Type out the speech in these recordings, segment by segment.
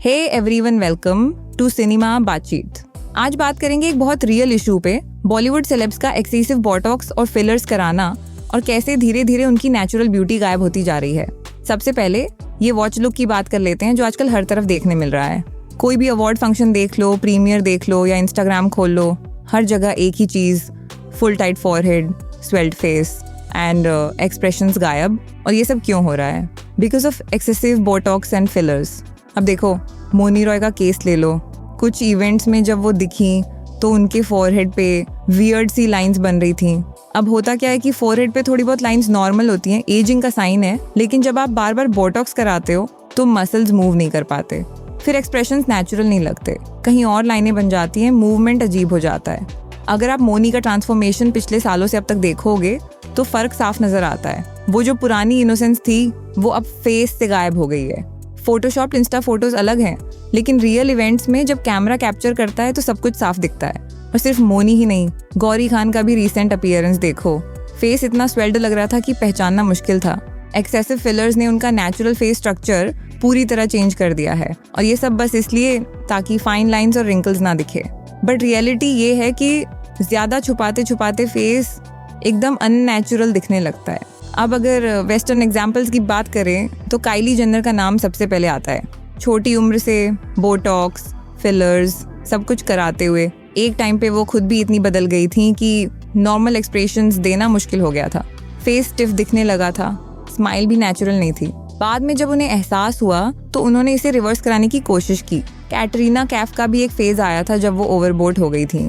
Hey everyone, welcome to cinema बातचीत। आज बात करेंगे एक बहुत रियल इशू पे, बॉलीवुड सेलेब्स का एक्सेसिव बोटॉक्स और फिलर्स कराना और कैसे धीरे धीरे उनकी नेचुरल ब्यूटी गायब होती जा रही है। सबसे पहले ये वॉच लुक की बात कर लेते हैं जो आजकल हर तरफ देखने मिल रहा है। कोई भी अवार्ड फंक्शन देख लो, प्रीमियर देख लो या इंस्टाग्राम खोल लो, हर जगह एक ही चीज़, full tight forehead, swelled face and expressions गायब। और ये सब क्यों हो रहा है? Because of excessive Botox and fillers. अब देखो, मोनी रॉय का केस ले लो। कुछ इवेंट्स में जब वो दिखी तो उनके फॉरहेड पे वियर्ड सी लाइंस बन रही थी। अब होता क्या है कि फॉरहेड पे थोड़ी बहुत लाइंस नॉर्मल होती हैं, एजिंग का साइन है, लेकिन जब आप बार बार बोटॉक्स कराते हो तो मसल्स मूव नहीं कर पाते, फिर एक्सप्रेशंस नेचुरल नहीं लगते, कहीं और लाइनें बन जाती हैं, मूवमेंट अजीब हो जाता है। अगर आप मोनी का ट्रांसफॉर्मेशन पिछले सालों से अब तक देखोगे तो फर्क साफ नजर आता है। वो जो पुरानी इनोसेंस थी वो अब फेस से गायब हो गई है। फोटोशॉप इंस्टा फोटोज अलग हैं, लेकिन रियल इवेंट्स में जब कैमरा कैप्चर करता है तो सब कुछ साफ दिखता है। और सिर्फ मोनी ही नहीं, गौरी खान का भी रीसेंट अपीयरेंस देखो, फेस इतना स्वेल्ड लग रहा था कि पहचानना मुश्किल था। एक्सेसिव फिलर्स ने उनका नेचुरल फेस स्ट्रक्चर पूरी तरह चेंज कर दिया है, और ये सब बस इसलिए ताकि फाइन लाइंस और रिंकल्स ना दिखे। बट रियलिटी ये है कि ज्यादा छुपाते छुपाते फेस एकदम अननेचुरल दिखने लगता है। अब अगर वेस्टर्न एग्जाम्पल्स की बात करें तो काइली जेनर का नाम सबसे पहले आता है। छोटी उम्र से बोटॉक्स, फिलर्स सब कुछ कराते हुए एक टाइम पे वो खुद भी इतनी बदल गई थी कि नॉर्मल एक्सप्रेशंस देना मुश्किल हो गया था। फेस स्टिफ दिखने लगा था, स्माइल भी नेचुरल नहीं थी। बाद में जब उन्हें एहसास हुआ तो उन्होंने इसे रिवर्स कराने की कोशिश की। कैटरीना कैफ का भी एक फेज आया था जब वो ओवरबोट हो गई थी।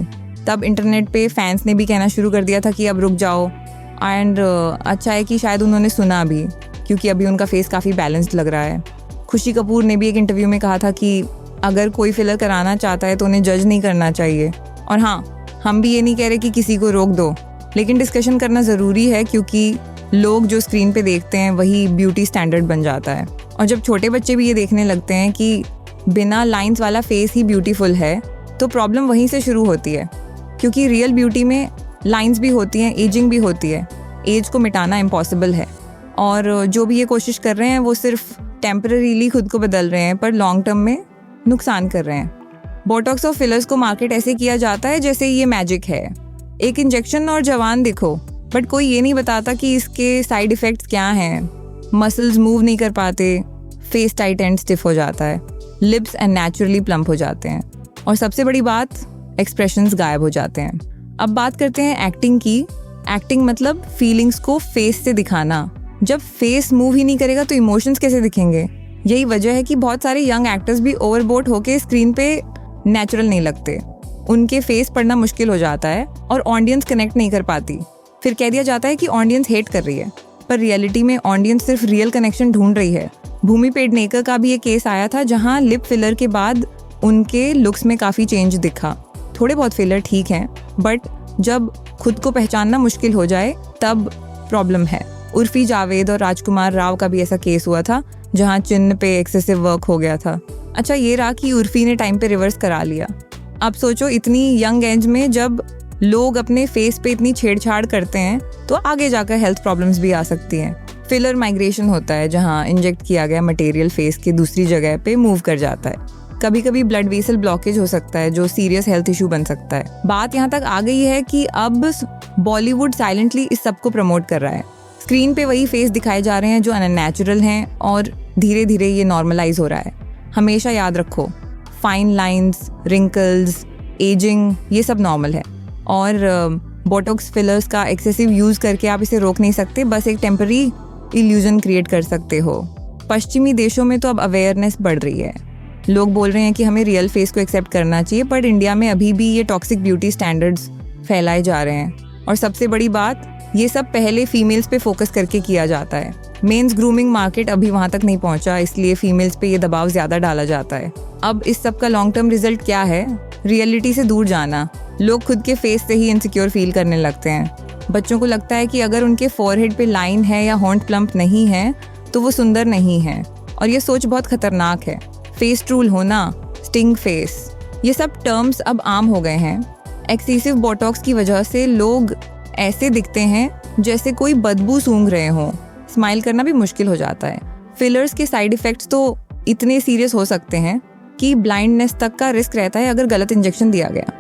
तब इंटरनेट पे फैंस ने भी कहना शुरू कर दिया था कि अब रुक जाओ। एंड अच्छा है कि शायद उन्होंने सुना भी, क्योंकि अभी उनका फेस काफ़ी बैलेंस्ड लग रहा है। खुशी कपूर ने भी एक इंटरव्यू में कहा था कि अगर कोई फिलर कराना चाहता है तो उन्हें जज नहीं करना चाहिए। और हाँ, हम भी ये नहीं कह रहे कि किसी को रोक दो, लेकिन डिस्कशन करना ज़रूरी है, क्योंकि लोग जो स्क्रीन पे देखते हैं वही ब्यूटी स्टैंडर्ड बन जाता है। और जब छोटे बच्चे भी ये देखने लगते हैं कि बिना लाइंस वाला फेस ही ब्यूटीफुल है, तो प्रॉब्लम वहीं से शुरू होती है। क्योंकि रियल ब्यूटी में लाइंस भी होती हैं, एजिंग भी होती है। एज को मिटाना इम्पॉसिबल है, और जो भी ये कोशिश कर रहे हैं वो सिर्फ टेम्पररीली खुद को बदल रहे हैं, पर लॉन्ग टर्म में नुकसान कर रहे हैं। बोटॉक्स और फिलर्स को मार्केट ऐसे किया जाता है जैसे ये मैजिक है, एक इंजेक्शन और जवान दिखो। बट कोई ये नहीं बताता कि इसके साइड इफ़ेक्ट्स क्या हैं। मसल्स मूव नहीं कर पाते, फेस टाइट एंड स्टिफ हो जाता है, लिप्स अननेचुरली प्लम्प हो जाते हैं, और सबसे बड़ी बात, एक्सप्रेशंस गायब हो जाते हैं। अब बात करते हैं एक्टिंग की। एक्टिंग मतलब फीलिंग्स को फेस से दिखाना। जब फेस मूव ही नहीं करेगा तो इमोशंस कैसे दिखेंगे? यही वजह है कि बहुत सारे यंग एक्टर्स भी ओवरबोट होके स्क्रीन पे नेचुरल नहीं लगते। उनके फेस पढ़ना मुश्किल हो जाता है और ऑडियंस कनेक्ट नहीं कर पाती। फिर कह दिया जाता है कि ऑडियंस हेट कर रही है, पर रियलिटी में ऑडियंस सिर्फ रियल कनेक्शन ढूंढ रही है। भूमि पेडनेकर का भी एक केस आया था जहाँ लिप फिलर के बाद उनके लुक्स में काफ़ी चेंज दिखा। थोड़े बहुत फिलर ठीक हैं, बट जब खुद को पहचानना मुश्किल हो जाए तब प्रॉब्लम है। उर्फी जावेद और राजकुमार राव का भी ऐसा केस हुआ था जहां चिन्ह पे एक्सेसिव वर्क हो गया था। अच्छा, ये रहा कि उर्फी ने टाइम पे रिवर्स करा लिया। अब सोचो, इतनी यंग एज में जब लोग अपने फेस पे इतनी छेड़छाड़ करते हैं तो आगे जाकर हेल्थ प्रॉब्लम्स भी आ सकती हैं। फिलर माइग्रेशन होता है जहाँ इंजेक्ट किया गया मटेरियल फेस के दूसरी जगह पे मूव कर जाता है। कभी कभी ब्लड वेसल ब्लॉकेज हो सकता है जो सीरियस हेल्थ इशू बन सकता है। बात यहाँ तक आ गई है कि अब बॉलीवुड साइलेंटली इस सब को प्रमोट कर रहा है। स्क्रीन पे वही फेस दिखाए जा रहे हैं जो अननेचुरल हैं, और धीरे धीरे ये नॉर्मलाइज हो रहा है। हमेशा याद रखो, फाइन लाइंस, रिंकल्स, एजिंग, ये सब नॉर्मल है, और बोटॉक्स फिलर्स का एक्सेसिव यूज करके आप इसे रोक नहीं सकते, बस एक टेम्पररी इल्यूजन क्रिएट कर सकते हो। पश्चिमी देशों में तो अब अवेयरनेस बढ़ रही है। लोग बोल रहे हैं कि हमें रियल फेस को एक्सेप्ट करना चाहिए, पर इंडिया में अभी भी ये टॉक्सिक ब्यूटी स्टैंडर्ड्स फैलाए जा रहे हैं। और सबसे बड़ी बात, ये सब पहले फीमेल्स पे फोकस करके किया जाता है। मेंस ग्रूमिंग मार्केट अभी वहाँ तक नहीं पहुँचा, इसलिए फीमेल्स पे ये दबाव ज़्यादा डाला जाता है। अब इस सब का लॉन्ग टर्म रिजल्ट क्या है? रियलिटी से दूर जाना। लोग खुद के फेस से ही इनसिक्योर फील करने लगते हैं। बच्चों को लगता है कि अगर उनके फॉरहेड पे लाइन है या हॉन्ट प्लम्प नहीं है तो वो सुंदर नहीं है, और ये सोच बहुत खतरनाक है। फेस ट्रूल होना, स्टिंग फेस, ये सब टर्म्स अब आम हो गए हैं। एक्सेसिव बोटॉक्स की वजह से लोग ऐसे दिखते हैं जैसे कोई बदबू सूंघ रहे हों। स्माइल करना भी मुश्किल हो जाता है। फिलर्स के साइड इफ़ेक्ट्स तो इतने सीरियस हो सकते हैं कि ब्लाइंडनेस तक का रिस्क रहता है अगर गलत इंजेक्शन दिया गया।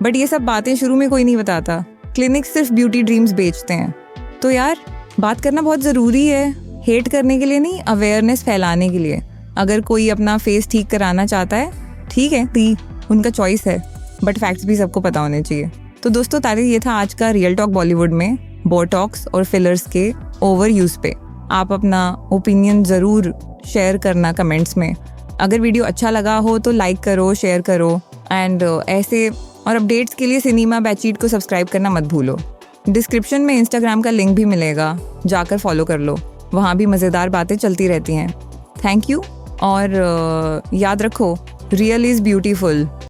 बट ये सब बातें शुरू में कोई नहीं बताता। क्लिनिक सिर्फ ब्यूटी ड्रीम्स बेचते हैं। तो यार बात करना बहुत ज़रूरी है, हेट करने के लिए नहीं, अवेयरनेस फैलाने के लिए। अगर कोई अपना फेस ठीक कराना चाहता है, ठीक है, उनका चॉइस है, बट फैक्ट्स भी सबको पता होने चाहिए। तो दोस्तों तारीफ ये था आज का रियल टॉक बॉलीवुड में बोटॉक्स और फिलर्स के ओवर यूज़ पे। आप अपना ओपिनियन ज़रूर शेयर करना कमेंट्स में। अगर वीडियो अच्छा लगा हो तो लाइक करो, शेयर करो, एंड ऐसे और अपडेट्स के लिए सिनेमा बैचीट को सब्सक्राइब करना मत भूलो। डिस्क्रिप्शन में इंस्टाग्राम का लिंक भी मिलेगा, जाकर फॉलो कर लो, वहाँ भी मज़ेदार बातें चलती रहती हैं। थैंक यू, और याद रखो, रियल इज़ ब्यूटीफुल।